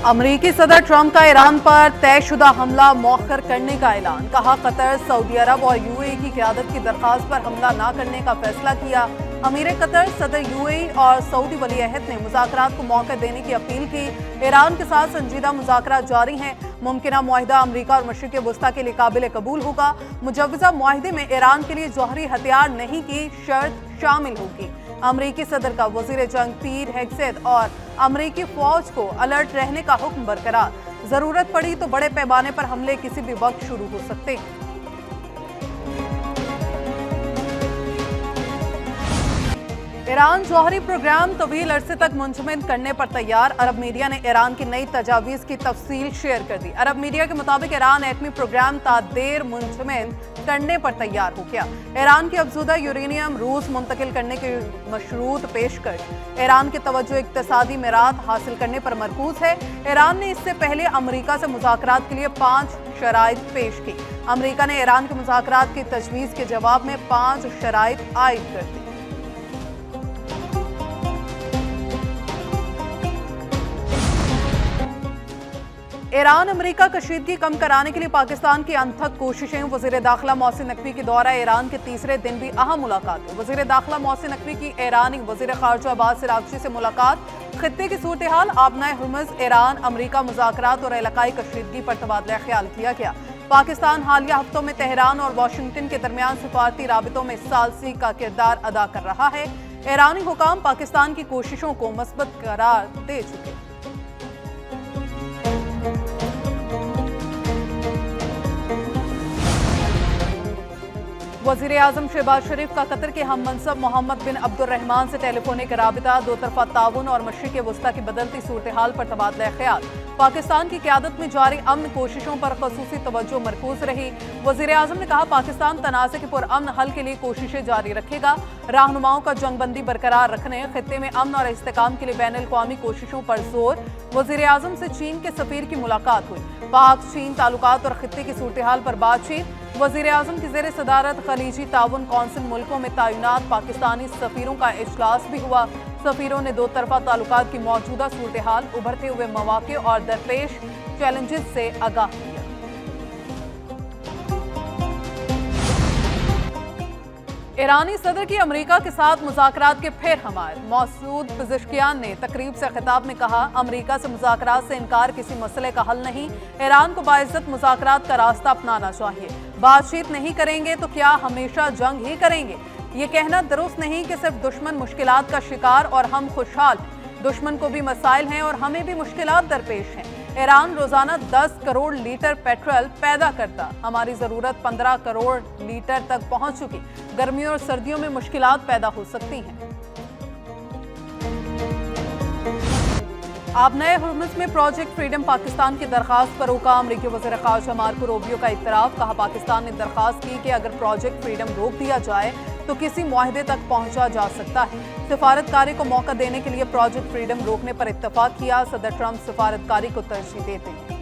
अमरीकी सदर ट्रंप का ईरान पर तयशुदा हमला मौखर करने का ऐलान। कहा, कतर, सऊदी अरब और यूएई की क़यादत की दरख्वास्त पर हमला न करने का फैसला किया। अमीर कतर, सदर यूएई और सऊदी वली अहद ने मुज़ाकरात को मौका देने की अपील की। ईरान के साथ संजीदा मुज़ाकरात जारी हैं। मुमकिना मुआहिदा अमरीका और मशरिक़ वस्ता के लिए काबिल कबूल होगा। मुजव्वज़ा मुआहिदे में ईरान के लिए जौहरी हथियार नहीं की शर्त शामिल होगी। अमरीकी सदर का वज़ीर जंग पीट हेगसेथ और अमरीकी फौज को अलर्ट रहने का हुक्म बरकरार। जरूरत पड़ी तो बड़े पैमाने पर हमले किसी भी वक्त शुरू हो सकते हैं। ईरान जौहरी प्रोग्राम तवील अरसे तक मुंजमद करने पर तैयार। अरब मीडिया ने ईरान की नई तजावीज़ की तफसील शेयर कर दी। अरब मीडिया के मुताबिक ईरान एटमी प्रोग्राम तादेर मुंजमद करने पर तैयार हो गया। ईरान की अफजूदा यूरेनियम रूस मुंतकिल करने की मशरूत पेशकश। ईरान की तवज्जो इक्तसादी मिरात हासिल करने पर मरकूज है। ईरान ने इससे पहले अमरीका से मुज़ाकरात के लिए 5 शराइत पेश की। अमरीका ने ईरान के मुज़ाकरात की तजवीज़ के जवाब में 5 शराइत आयद कर दी। ईरान अमरीका कशीदगी कम कराने के लिए पाकिस्तान की अनथक कोशिशें। वज़ीर दाखिला मोहसिन नकवी की दौरा ईरान के तीसरे दिन भी अहम मुलाकात। वज़ीर दाखिला मोहसिन नकवी की ईरानी वज़ीर ख़ारजा अब्बास अराग़ची से मुलाकात। खित्ते की सूरत हाल, आबनाए हुर्मुज़, ईरान अमरीका मुज़ाकरात और इलाकाई कशीदगी पर तबादला ख्याल किया गया। पाकिस्तान हालिया हफ्तों में तेहरान और वाशिंगटन के दरमियान सफारती राबितों में सालसी का किरदार अदा कर रहा है। ईरानी हुकाम पाकिस्तान की कोशिशों को मस्बत करार दे चुके। वज़ीर आज़म शहबाज शरीफ का कतर के हम मनसब मोहम्मद बिन अब्दुर्रहमान से टेलीफोनिक राबिता। दो तरफा ताउन और मशरिक़ वस्ता की बदलती सूरत हाल पर तबादला ख्याल। पाकिस्तान की क़यादत में जारी अमन कोशिशों पर ख़ुसूसी तवज्जो मरकूज रही। वज़ीर आज़म ने कहा, पाकिस्तान तनाज़े के पुरअमन हल के लिए कोशिशें जारी रखेगा। रहनुमाओं का जंगबंदी बरकरार रखने, खित्ते में अमन और इस्तेकाम के लिए बैनुल-अक़वामी कोशिशों पर जोर। वज़ीर आज़म से चीन के सफ़ीर की मुलाकात हुई। पाक चीन ताल्लुकात और खित्ते की सूरत हाल पर बातचीत। वज़ीर आज़म की ज़ेर सदारत खलीजी ताउन कौंसिल मुल्कों में तैनात पाकिस्तानी सफ़ीरों का इजलास भी हुआ। सफ़ीरों ने दो तरफा ताल्लुकात की मौजूदा सूरत हाल, उभरते हुए मौक़े और दरपेश चैलेंजेस से आगाह किया। ईरानी सदर की अमरीका के साथ मुज़ाकरात के फिर हमायत। मसूद पिज़ेश्कियान ने तकरीब से खिताब में कहा, अमरीका से मुज़ाकरात से इनकार किसी मसले का हल नहीं। ईरान को बाइज़्ज़त मुज़ाकरात का रास्ता अपनाना चाहिए। बातचीत नहीं करेंगे तो क्या हमेशा जंग ही करेंगे? ये कहना दुरुस्त नहीं कि सिर्फ दुश्मन मुश्किलात का शिकार और हम खुशहाल। दुश्मन को भी मसाइल हैं और हमें भी मुश्किलात दरपेश हैं। ईरान रोजाना 10 करोड़ लीटर पेट्रोल पैदा करता, हमारी जरूरत 15 करोड़ लीटर तक पहुंच चुकी। गर्मियों और सर्दियों में मुश्किलात पैदा हो सकती हैं। आबनाए हुर्मुज़ में प्रोजेक्ट फ्रीडम पाकिस्तान की दरखास्त पर रोका। अमरीकी वज़ीर ख़ारजा मार्को रूबियो का इतराफ़। कहा, पाकिस्तान ने दरखास्त की कि अगर प्रोजेक्ट फ्रीडम रोक दिया जाए तो किसी मुआहदे तक पहुंचा जा सकता है। सिफारतकारी को मौका देने के लिए प्रोजेक्ट फ्रीडम रोकने पर इत्तफाक किया। सदर ट्रंप सिफारतकारी को तरजीह देते हैं।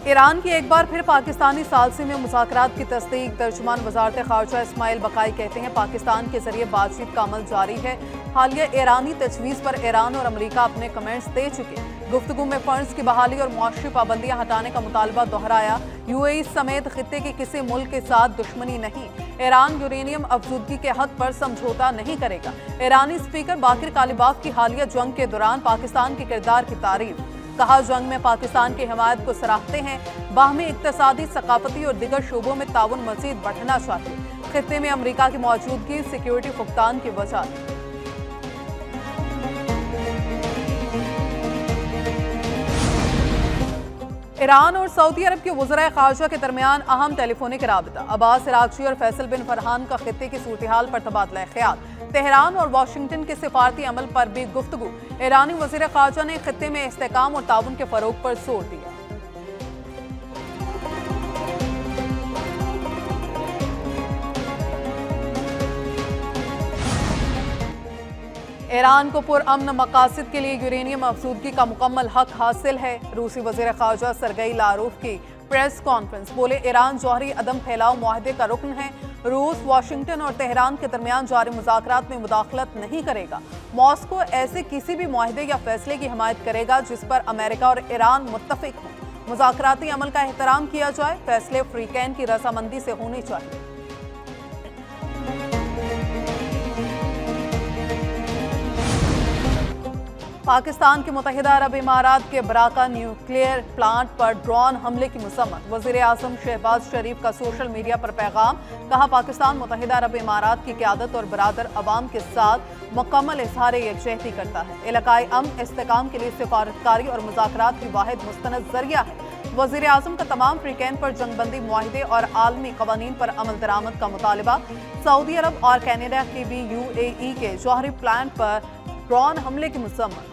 ईरान की एक बार फिर पाकिस्तानी सालसी में मुज़ाकरात की तस्दीक। तर्जुमान वज़ारत ख़ारजा इस्माइल बकाई कहते हैं, पाकिस्तान के जरिए बातचीत का अमल जारी है। हालिया ईरानी तजवीज़ पर ईरान और अमरीका अपने कमेंट्स दे चुके। गुफ्तगू में फ़ंड्स की बहाली और मुआशी पाबंदियाँ हटाने का मुतालबा दोहराया। यूएई समेत खित्ते के किसी मुल्क के साथ दुश्मनी नहीं। ईरान यूरेनियम अफजूदगी के हक पर समझौता नहीं करेगा। ईरानी स्पीकर बाकिर कालिबाफ की हालिया जंग के दौरान पाकिस्तान के किरदार की तारीफ। कहा, जंग में पाकिस्तान की हिमायत को सराहते हैं। बाहमी इक्तसादी, सकाफती और दिगर शोबों में ताउन मज़ीद बढ़ना चाहिए। खित्ते में अमरीका की मौजूदगी सिक्योरिटी फुकदान की वजह। ईरान और सऊदी अरब के वज़राए ख़ारजा के दरमियान अहम टेलीफोनिक राबिता। अब्बास अराग़ची और फैसल बिन फरहान का खित्ते की सूरत हाल पर तबादला ख्याल। तेहरान और वाशिंगटन के सिफारती अमल पर भी गुफ्तगू। ईरानी वज़ीर ख़ारजा ने खित्ते में इस्तेकाम और ताउन के फ़रोग़ पर जोर दिया। ईरान को पुरअमन मकासद के लिए यूरेनियम अफजूदगी का मुकम्मल हक हासिल है। रूसी वज़ीर ख़ारजा सरगई लारोफ की प्रेस कॉन्फ्रेंस। बोले, ईरान जौहरी अदम फैलाव मुआहदे का रुकन है। रूस वाशिंगटन और तेहरान के दरमियान जारी मुज़ाकरात में मुदाखलत नहीं करेगा। मॉस्को ऐसे किसी भी मुआहदे या फैसले की हिमायत करेगा जिस पर अमेरिका और ईरान मुत्तफिक हों। मुज़ाकराती अमल का एहतराम किया जाए, फैसले फ्रीकैन की रजामंदी से होने चाहिए। पाकिस्तान के मुत्तहिदा अरब इमारात के बराका न्यूक्लियर प्लांट पर ड्रोन हमले की मसम्मत। वज़ीर आज़म शहबाज शरीफ का सोशल मीडिया पर पैगाम, कहा पाकिस्तान मुत्तहिदा अरब इमारात की क़यादत और बरादर अवाम के साथ मुकम्मल इज़हार यकजहती करता है। इलाकाई अमन इस्तेकाम के लिए सिफारतकारी और मुज़ाकरात की वाहिद मुस्तनद ज़रिया है। वज़ीर आज़म का तमाम फ्रीकैन पर जंगबंदी मुआहिदे और आलमी कवानीन पर अमल दरामद का मुतालबा। सऊदी अरब और कैनेडा की भी UAE के जौहरी प्लांट पर ड्रोन हमले की मसम्मत।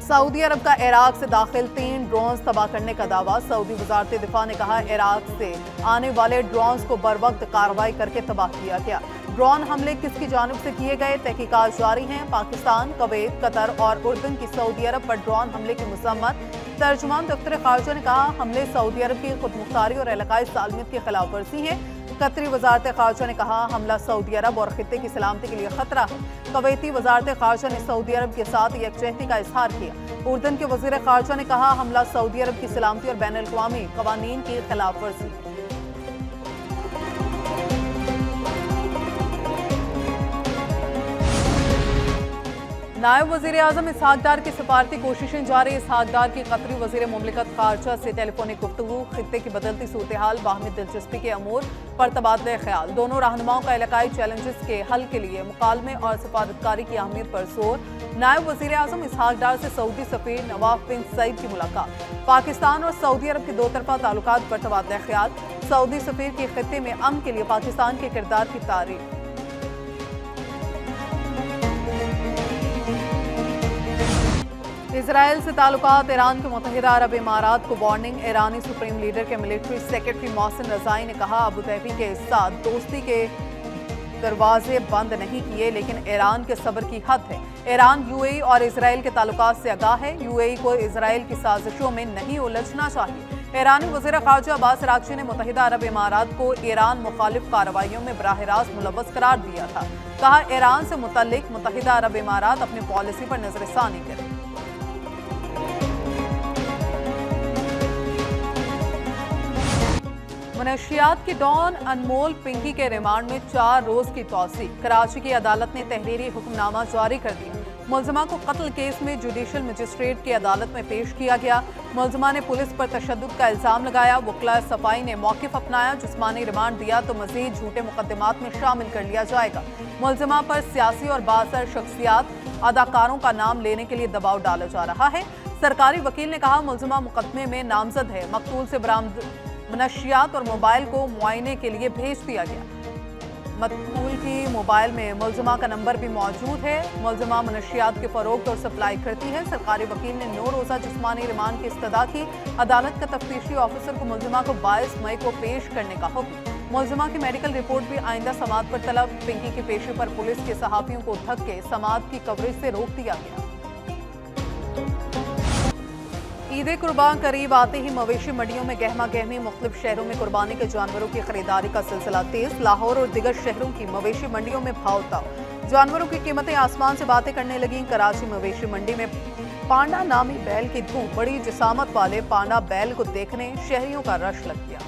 सऊदी अरब का इराक से दाखिल 3 ड्रोन्स तबाह करने का दावा। सऊदी वजारत दिफा ने कहा इराक से आने वाले ड्रोन्स को बरवक्त कार्रवाई करके तबाह किया गया। ड्रोन हमले किसकी जानिब से किए गए, तहकीकात जारी हैं। पाकिस्तान, कुवैत, कतर और उर्दन की सऊदी अरब पर ड्रोन हमले की मसम्मत। तर्जुमान दफ्तर खारजा ने कहा हमले सऊदी अरब की खुदमुख्तारी और इलाकाई सालमियत की खिलाफ वर्जी है। कतरी वजारत खारजा ने कहा हमला सऊदी अरब और खित्ते की सलामती के लिए खतरा है। कुवैती वजारत खारजा ने सऊदी अरब के साथ यकजहती का इजहार किया। उर्दन के वजीर खारजा ने कहा हमला सऊदी अरब की सलामती और बैनुल अक़वामी कवानीन की खिलाफ वर्जी है। नायब वज़ीर आज़म इसहाक डार की सफारती कोशिशें जारी। इसहाक डार की कतरी वज़ीर मुमलिकत खारजा से टेलीफोनिक गुफ्तगू, खित्ते की बदलती सूरत हाल, बाहमी दिलचस्पी के अमूर पर तबादले ख्याल। दोनों रहनुमाओं का इलाकाई चैलेंजेस के हल के लिए मुकालमे और सफारतकारी की अहमियत पर जोर। नायब वज़ीर आज़म इसहाक डार से सऊदी सफ़ीर नवाफ बिन सईद की मुलाकात। पाकिस्तान और सऊदी अरब के दो तरफा ताल्लुकात पर तबादले ख्याल। सऊदी सफ़ीर की खित्ते में अमन के लिए पाकिस्तान के किरदार की तारीफ। इजराइल से ताल्लुकात, ईरान के मुत्तहिदा अरब इमारात को वार्निंग। ईरानी सुप्रीम लीडर के मिलिट्री सेक्रेटरी मोहसिन रज़ाई ने कहा अबू धाबी के साथ दोस्ती के दरवाजे बंद नहीं किए, लेकिन ईरान के सब्र की हद है। ईरान UAE और इजराइल के ताल्लुकात से आगाह है। UAE को इजराइल की साजिशों में नहीं उलझना चाहिए। ईरानी वज़ीर ख़ारजा अब्बास अराग़ची ने मुत्तहिदा अरब इमारात को ईरान मुखालिफ कार्रवाइयों में बराह रास्त मुलव्वस करार दिया था। कहा ईरान से मुतल्लिक मुत्तहिदा अरब इमारात अपनी पॉलिसी पर नजरसानी करे। मनशियात की डॉन अनमोल पिंकी के रिमांड में 4 रोज की तौसीक। कराची की अदालत ने तहरीरी हुक्मनामा जारी कर दिया। मुलजमा को कत्ल केस में जुडिशल मजिस्ट्रेट की अदालत में पेश किया गया। मुलजमा ने पुलिस पर तशद्दुद का इल्जाम लगाया। वकला सफाई ने मौक़िफ़ अपनाया। जिस्मानी रिमांड दिया तो मजीद झूठे मुकदमात में शामिल कर लिया जाएगा। मुलजमा पर सियासी और बाअसर शख्सियात, अदाकारों का नाम लेने के लिए दबाव डाला जा रहा है। सरकारी वकील ने कहा मुलजमा मुकदमे में नामजद है। मकतूल से बरामद मनशियात और मोबाइल को मुआयने के लिए भेज दिया गया। मकतूल की मोबाइल में मुलजमा का नंबर भी मौजूद है। मुलजमा मनशियात के फरोख्त और सप्लाई करती है। सरकारी वकील ने 9 रोज़ा जिस्मानी रिमांड की इस्तदा की। अदालत का तफ्तीशी ऑफिसर को मुलजमा को 22 मई को पेश करने का हुक्म। मुलजमा की मेडिकल रिपोर्ट भी आइंदा समाअत पर तलब। पिंकी के पेशे पर पुलिस के सहाफ़ियों को धक्के समाअत की कवरेज से रोक दिया गया। ईद कुर्बान करीब आते ही मवेशी मंडियों में गहमा गहमी। मुख्तलिफ शहरों में कुर्बानी के जानवरों की खरीदारी का सिलसिला तेज। लाहौर और दिगर शहरों की मवेशी मंडियों में भाव ताव। जानवरों की कीमतें आसमान से बातें करने लगीं। कराची मवेशी मंडी में पांडा नामी बैल की धूम। बड़ी जिसामत वाले पांडा बैल को देखने शहरियों का रश लग गया।